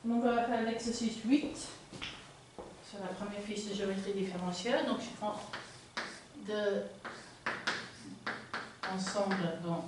Donc on va faire l'exercice 8 sur la première fiche de géométrie différentielle. Donc je prends deux ensembles, donc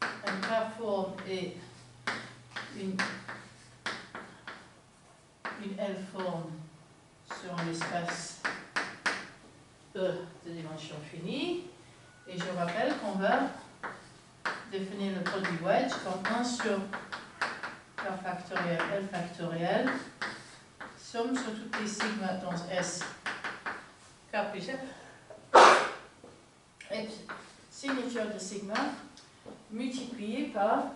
un K-forme et une L-forme sur un espace E de dimension finie. Et je rappelle qu'on va définir le produit wedge comme 1 sur K factoriel L factoriel, somme sur toutes les sigma dans S, K plus F, et signature de sigma multiplié par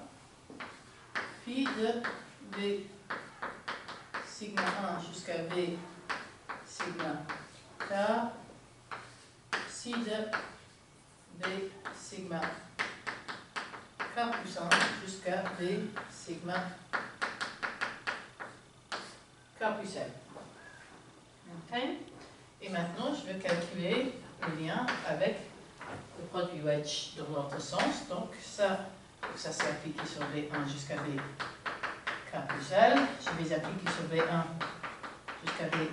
phi de V sigma 1 jusqu'à V sigma K, psi de V sigma K plus 1 jusqu'à V sigma K plus L. Okay. Et maintenant, je vais calculer le lien avec le produit wedge dans l'autre sens. Donc, ça s'est appliqué sur V1 jusqu'à V K plus L. Je vais appliquer sur V1 jusqu'à V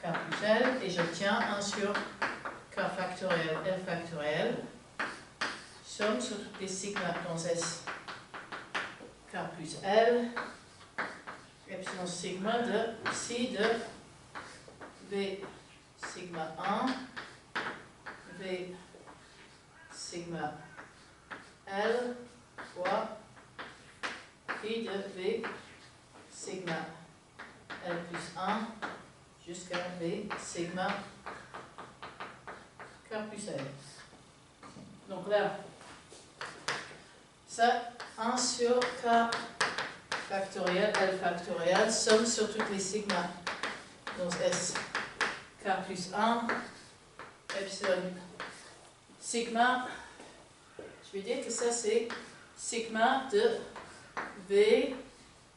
K plus L. Et j'obtiens 1 sur K factoriel L factoriel, somme sur toutes les sigma dans S K plus L, epsilon sigma de psi de V sigma 1, V sigma L fois phi de V sigma L plus 1 jusqu'à V sigma K plus L. Donc là, ça, 1 sur K factoriel, L factoriel, somme sur toutes les sigma dans S, K plus 1, epsilon sigma, je vais dire que ça c'est sigma de V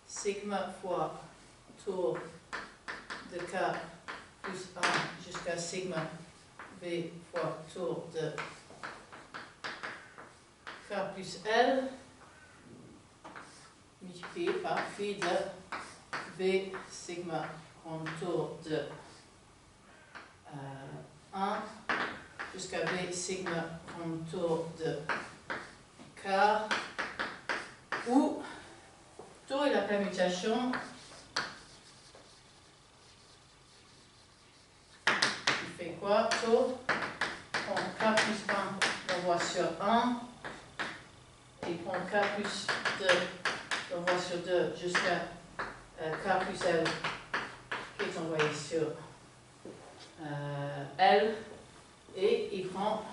sigma fois tour de K plus 1 jusqu'à sigma V fois tour de K plus L multiplié par phi de V sigma contour de 1 jusqu'à V sigma contour de K, où taux est la permutation qui fait quoi? Taux, on K plus 1 l'envoie sur 1 et prend K plus 2 l'envoie sur 2 jusqu'à K plus L qui est envoyé sur L, et il prend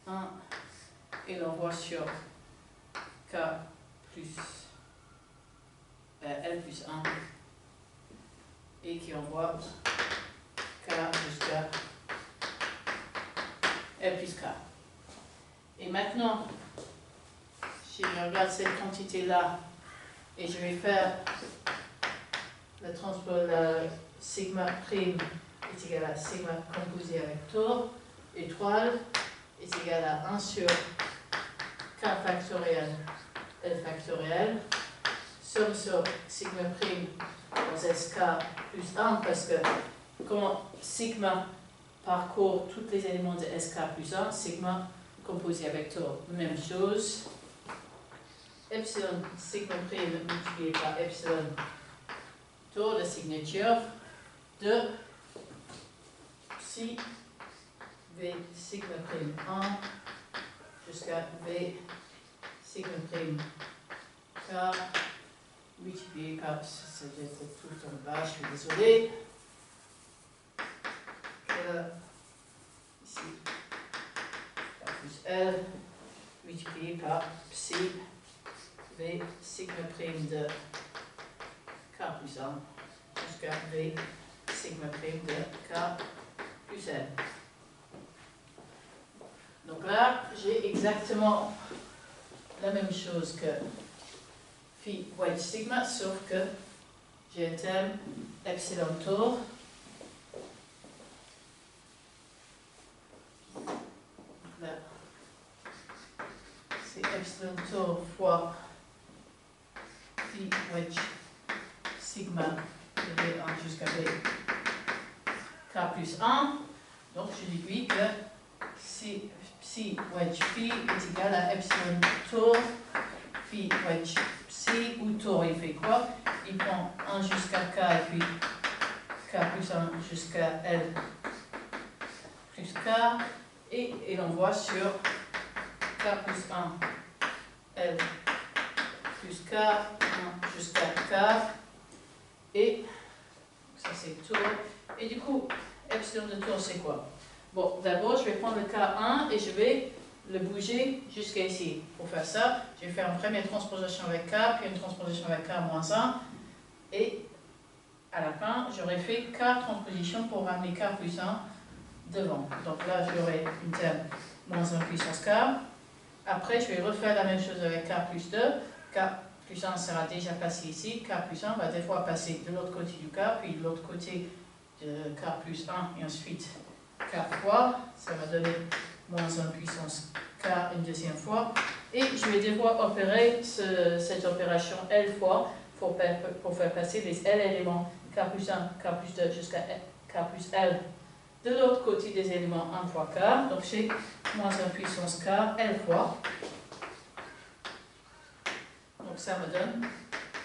1 et l'envoie sur K plus L plus 1 et qui envoie K jusqu'à L plus K. Et maintenant, si je regarde cette quantité-là et je vais faire le transport, la sigma prime est égal à sigma composé avec tour, étoile est égal à 1 sur K factoriel L factoriel, somme sur sigma prime dans SK plus 1, parce que quand sigma parcourt tous les éléments de SK plus 1, sigma composé avec tour, même chose. Epsilon sigma prime multiplié par epsilon tour de signature de psi V sigma prime 1 jusqu'à V sigma prime K multiplié par, c'était tout en bas, je suis désolé. Ici, K plus L multiplié par psi V sigma prime de K plus 1 jusqu'à V sigma prime de K plus L. Donc là, j'ai exactement la même chose que phi wedge sigma, sauf que j'ai un terme epsilon tour. Là, c'est epsilon tour fois phi wedge sigma de B1 jusqu'à B K plus 1. Donc je déduis que si psi wedge phi est égal à epsilon tour phi wedge psi, où tour il fait quoi? Il prend 1 jusqu'à K et puis K plus 1 jusqu'à L plus K et il envoie sur K plus 1 L plus K 1 jusqu'à K et ça c'est tour. Et du coup, epsilon de tour c'est quoi? Bon, d'abord je vais prendre le K1 et je vais le bouger jusqu'à ici. Pour faire ça, je vais faire une première transposition avec K, puis une transposition avec K moins 1. Et à la fin, j'aurai fait K transposition pour ramener K plus 1 devant. Donc là, j'aurai une terme moins 1 puissance K. Après, je vais refaire la même chose avec K plus 2. K plus 1 sera déjà passé ici. K plus 1 va des fois passer de l'autre côté du K, puis de l'autre côté de K plus 1, et ensuite K fois. Ça va donner moins 1 puissance K une deuxième fois. Et je vais devoir opérer cette opération L fois pour faire passer les L éléments K plus 1, K plus 2 jusqu'à K plus L de l'autre côté des éléments 1 fois K. Donc j'ai moins 1 puissance K L fois. Donc ça me donne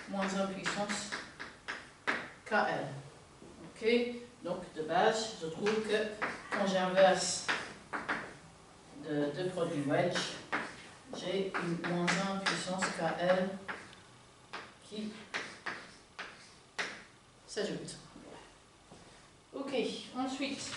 moins 1 puissance KL. Ok? Donc de base, je trouve que quand j'inverse de deux produits wedge, j'ai une moins 1 puissance KL qui s'ajoute. Ok, ensuite,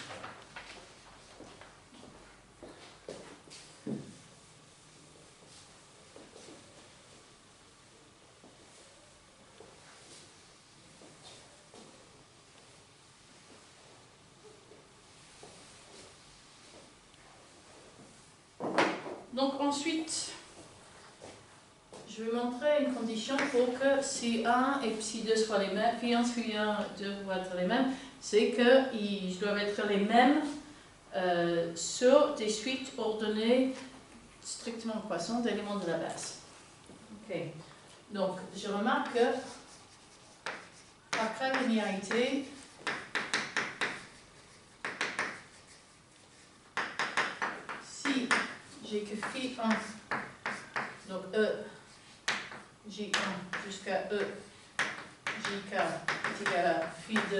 je vais montrer une condition pour que Psi1 et Psi2 soient les mêmes, Phi1, Phi2 doivent être les mêmes, c'est qu'ils doivent être les mêmes sur des suites ordonnées strictement croissantes d'éléments de la base. Ok. Donc, je remarque que après linéarité, si j'ai que Phi1, donc E, J1 jusqu'à E, Jk est égal à Phi2,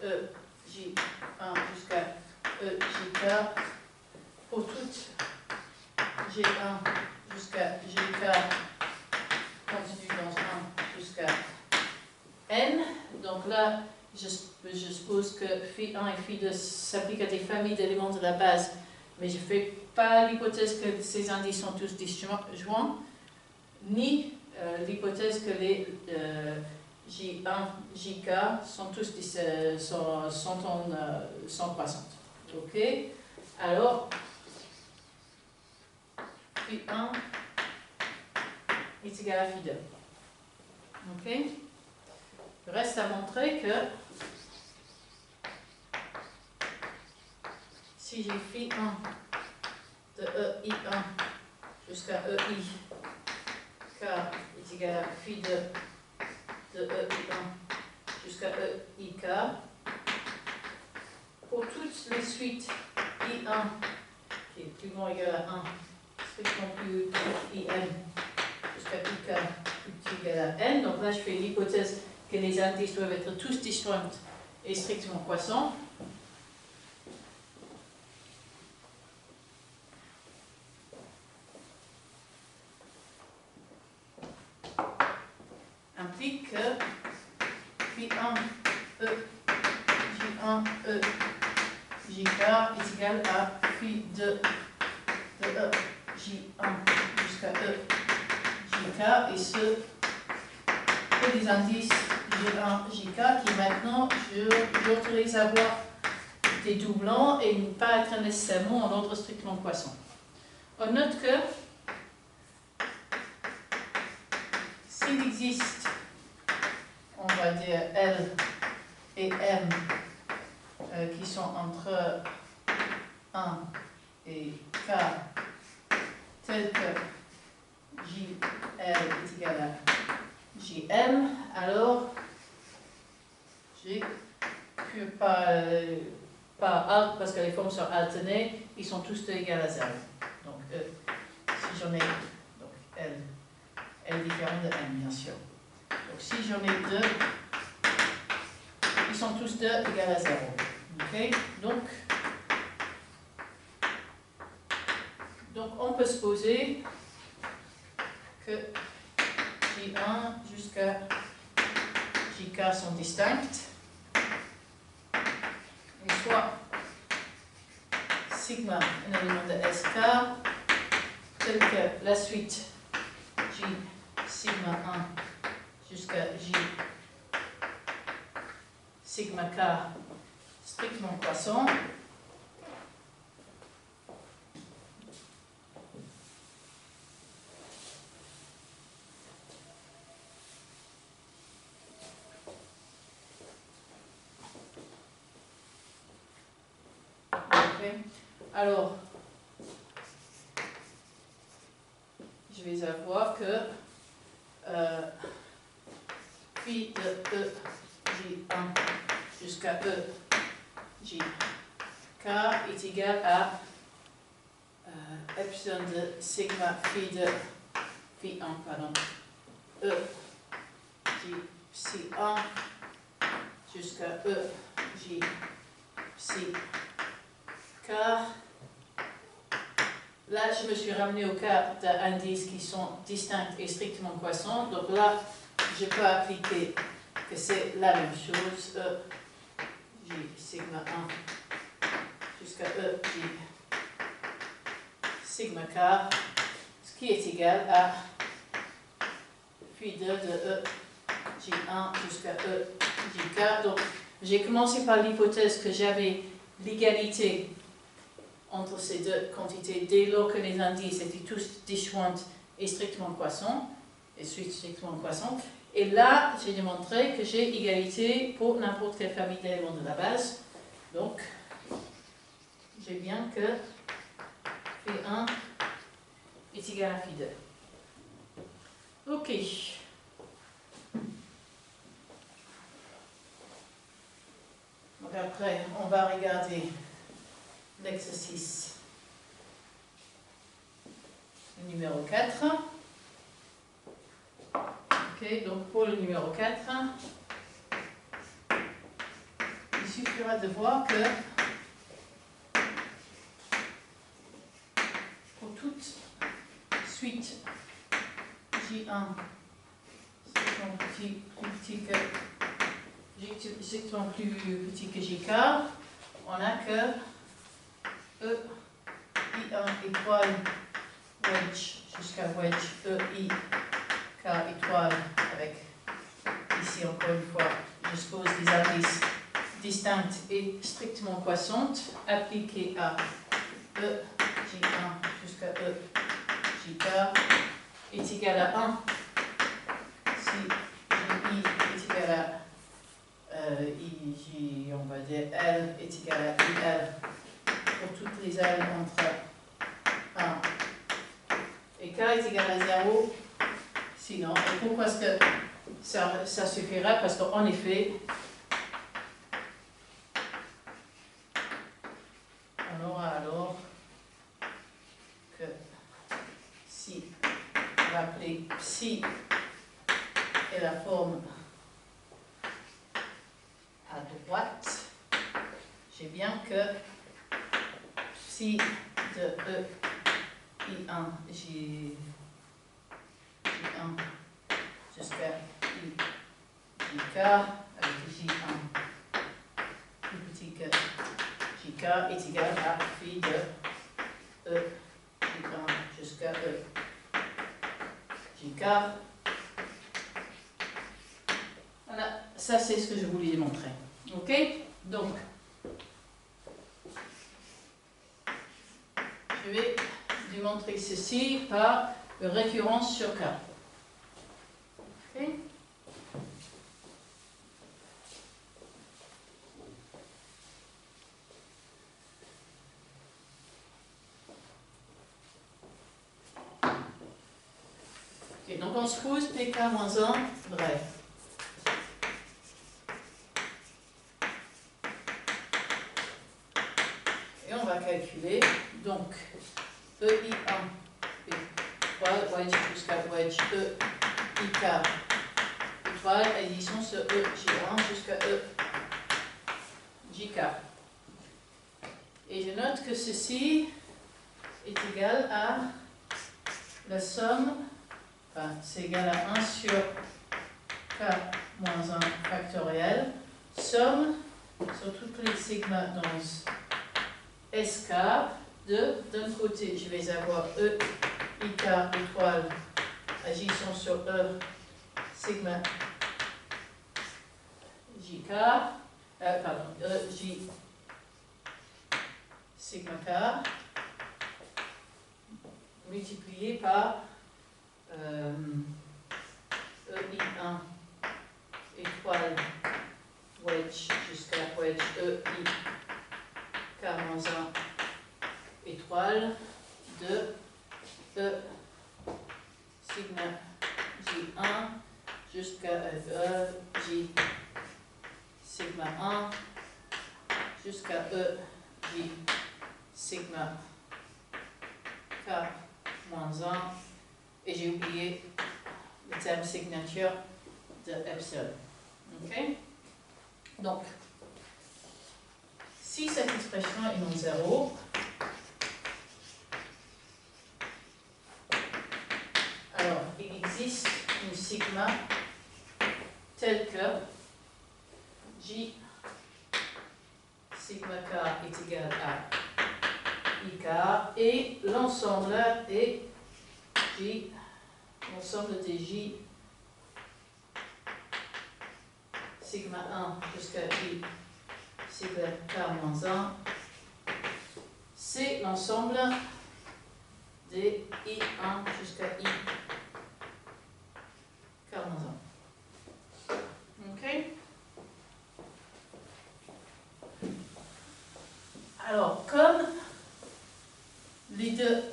E, J1 jusqu'à E, Jk, pour toute G1 jusqu'à Jk continue dans 1 jusqu'à N. Donc là, je suppose que Phi1 et Phi2 s'appliquent à des familles d'éléments de la base, mais je ne fais pas l'hypothèse que ces indices sont tous disjoints, ni l'hypothèse que les J1, Jk sont tous sont croissantes. Ok? Alors, Phi1 est égal à Phi2. Ok? Il reste à montrer que si j'ai Phi1 de EI1 jusqu'à EI, K est égal à Phi2 de EI1 jusqu'à EIK, pour toutes les suites I1 qui est plus grand ou égal à 1, strictement plus petit IN jusqu'à IK plus petit ou égal à N, donc là je fais l'hypothèse que les indices doivent être tous disjoints et strictement croissants. Implique que Phi1 E J1 E Jk est égal à Phi2 de E J1 jusqu'à E Jk, et ce que des indices J1 Jk qui maintenant j'autorise à avoir des doublants et ne pas être nécessairement en ordre strictement croissant. On note que s'il existe, on va dire L et M qui sont entre 1 et K, tel que JL est égal à JM, alors j'ai que pas alt parce que les formes sont alternées, ils sont tous 2 égales à 0. Donc si j'en ai, donc L est différent de M bien sûr. Donc si j'en ai 2, ils sont tous 2 égales à 0. Okay? Donc on peut supposer que J1 jusqu'à JK sont distinctes. Et soit sigma, un élément de SK, tel que la suite J sigma 1 jusqu'à J sigma K strictement croissant. Alors, je vais avoir que phi de E J1 jusqu'à E J K est égal à epsilon de sigma phi 1 pardon, E J psi 1 jusqu'à E J psi K. Là, je me suis ramené au cas d'indices qui sont distincts et strictement croissants. Donc là, je peux appliquer que c'est la même chose. E J sigma 1 jusqu'à E J sigma K, ce qui est égal à phi 2 de E J1 jusqu'à E Jk. Donc, j'ai commencé par l'hypothèse que j'avais l'égalité entre ces deux quantités dès lors que les indices étaient tous disjoints et strictement croissants, et strictement croissants. Et là, j'ai démontré que j'ai égalité pour n'importe quelle famille d'éléments de la base. Donc, j'ai bien que phi 1 est égal à phi 2. Ok. Donc après, on va regarder l'exercice numéro 4. Ok, donc pour le numéro 4, il suffira de voir que pour toute suite J1 strictement plus petit que JK, on a que E I1 étoile wedge jusqu'à wedge E I K étoile avec ici encore une fois je suppose des indices distincts et strictement croissantes appliquées à E J1 jusqu'à E JK est égal à 1 si Ji est égal à Ij, on va dire L est égal à IL pour toutes les L entre 1 et K est égal à 0 sinon. Et pourquoi est-ce que ça suffira? Parce qu'en effet, on aura alors que si on va appeler psi est la forme à droite, j'ai bien que psi de E I1 J1 jusqu'à JK avec J1 plus petit que JK est égal à phi de E J1 jusqu'à E JK. Voilà, ça c'est ce que je voulais démontrer. Ok? Donc, je vais démontrer ceci par récurrence sur K. Ok? Ok, donc on suppose pk moins 1 vrai. Et on va calculer, donc, EI1 étoile, wedge jusqu'à wedge EIK étoile, addition sur EJ1 jusqu'à EJK. Et je note que ceci est égal à la somme, enfin c'est égal à 1 sur K moins 1 factoriel, somme sur toutes les sigma dans SK d'un côté je vais avoir EIK étoile agissant sur E sigma JK, pardon, EJ sigma K multiplié par EI1 étoile wedge jusqu'à wedge EI K moins 1 étoile de E sigma J1 jusqu'à J sigma 1 jusqu'à J sigma K moins 1 et j'ai oublié le terme signature de epsilon. Ok? Donc, si cette expression est non zéro, alors il existe une sigma telle que J sigma K est égal à IK et l'ensemble est J, l'ensemble des J sigma 1 jusqu'à I sigma K moins 1, c'est l'ensemble des I1 jusqu'à I K moins 1. Ok? Alors, comme les deux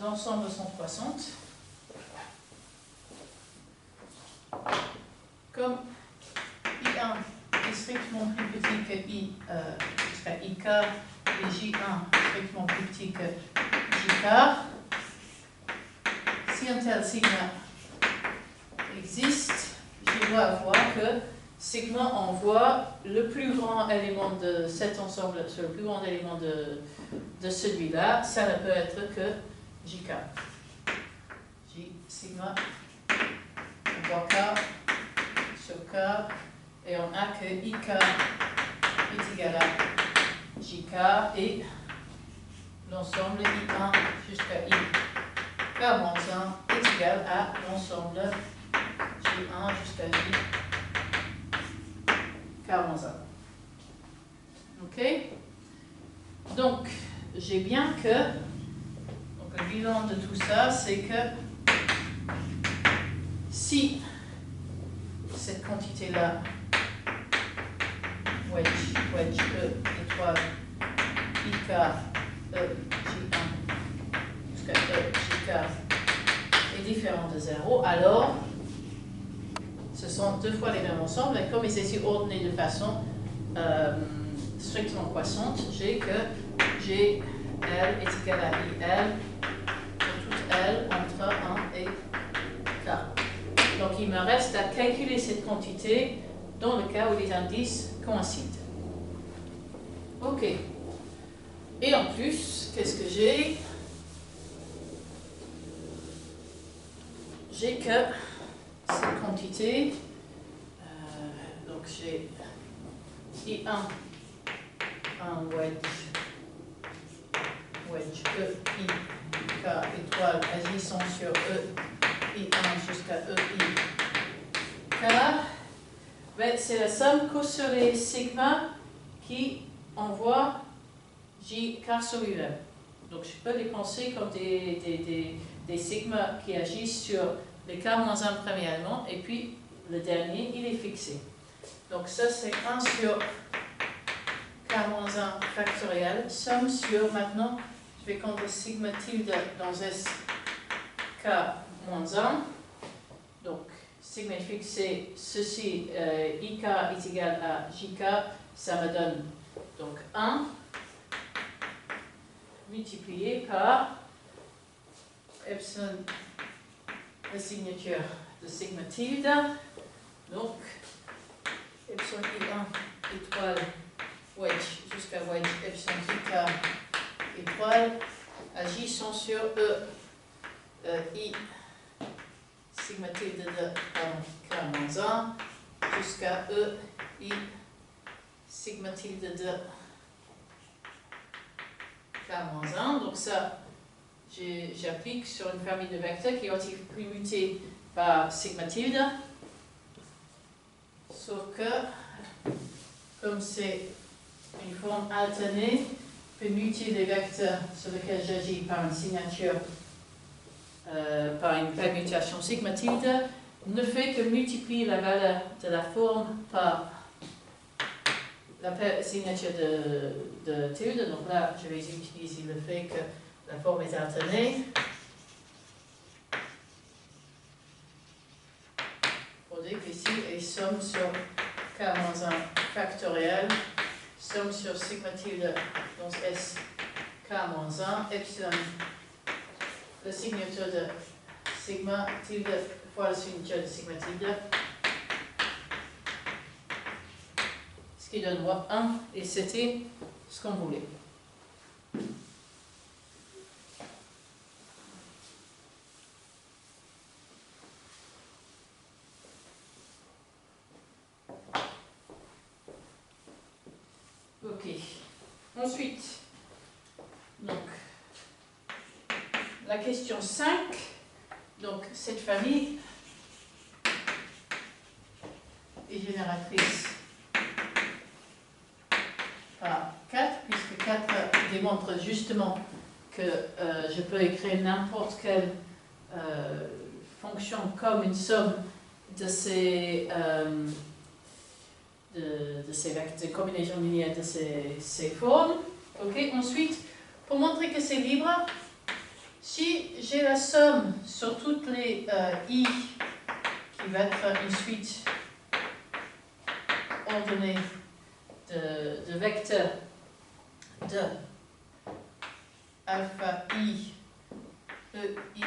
ensembles sont croissantes, comme I1 est strictement plus petit que I jusqu'à IK et J1 strictement plus petit que JK, si un tel sigma existe, je dois avoir que sigma envoie le plus grand élément de cet ensemble sur le plus grand élément de celui-là, ça ne peut être que JK. J sigma envoie K sur K et on a que IK est égal à JK et l'ensemble I1 jusqu'à I K moins 1 est égal à l'ensemble J1 jusqu'à J K moins 1. Ok? Donc, j'ai bien que, donc le bilan de tout ça, c'est que si cette quantité-là, wedge E étoile IK E J1 jusqu'à E JK est différent de 0, alors ce sont deux fois les mêmes ensembles, et comme ils étaient ordonnés de façon strictement croissante, j'ai que GL est égal à IL pour toute L entre 1 et K. Donc il me reste à calculer cette quantité dans le cas où les indices coïncident. Ok. Et en plus, qu'est-ce que j'ai? J'ai que cette quantité, donc j'ai I1, un wedge E, I, K étoile agissant sur E, I1 jusqu'à E, I, K, ben, c'est la somme que sur les sigma qui envoie J K sur lui-même. Donc je peux les penser comme des sigma qui agissent sur le K-1 premièrement, et puis le dernier, il est fixé. Donc ça, c'est 1 sur K-1 factoriel, somme sur, maintenant, je vais compter sigma tilde dans S K k-1. Donc, sigma fixé, ceci, ik est égal à jk, ça me donne donc 1 multiplié par epsilon, la signature de sigma tilde, donc epsilon i1 étoile wedge jusqu'à wedge epsilon ik étoile agissant sur i sigma tilde de k-1 jusqu'à i sigma tilde de k-1. Donc ça, j'applique sur une famille de vecteurs qui ont été mutés par sigma tilde. Sauf que, comme c'est une forme alternée, je peux muter les vecteurs sur lesquels j'agis par une signature, par une permutation sigma tilde, ne fait que multiplier la valeur de la forme par la signature de tilde. Donc là, je vais utiliser le fait que la forme est alternée. Pour dire qu'ici est somme sur k-1 factoriel, somme sur sigma tilde, donc S k-1, epsilon, la signature de sigma tilde fois la signature de sigma tilde, ce qui donne 1, et c'était ce qu'on voulait. Ok. Ensuite, donc, la question 5, donc cette famille est génératrice par 4, puisque 4 démontre justement que je peux écrire n'importe quelle fonction comme une somme de ces de combinaisons linéaires de ces formes. Okay. Ensuite, pour montrer que c'est libre, si j'ai la somme sur toutes les i qui va être une suite ordonnée de vecteurs de alpha i ei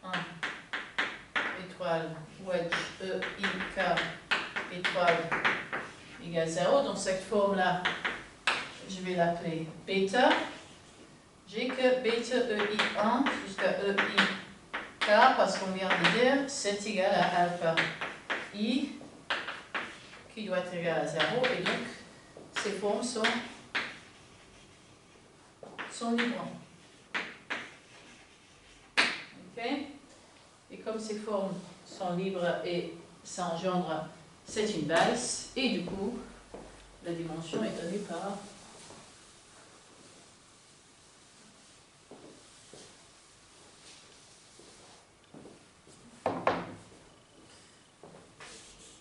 1 étoile wedge eik étoile égale 0, donc cette forme-là, je vais l'appeler bêta. J'ai que bêta ei1 jusqu'à eik, parce qu'on vient de dire c'est égal à alpha i, qui doit être égal à 0, et donc ces formes sont libres. Okay. Et comme ces formes sont libres et ça engendre, c'est une valse, et du coup, la dimension est donnée par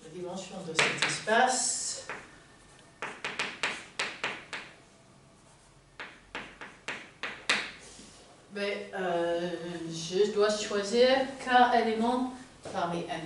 la dimension de cet espace. Mais je dois choisir k éléments parmi n.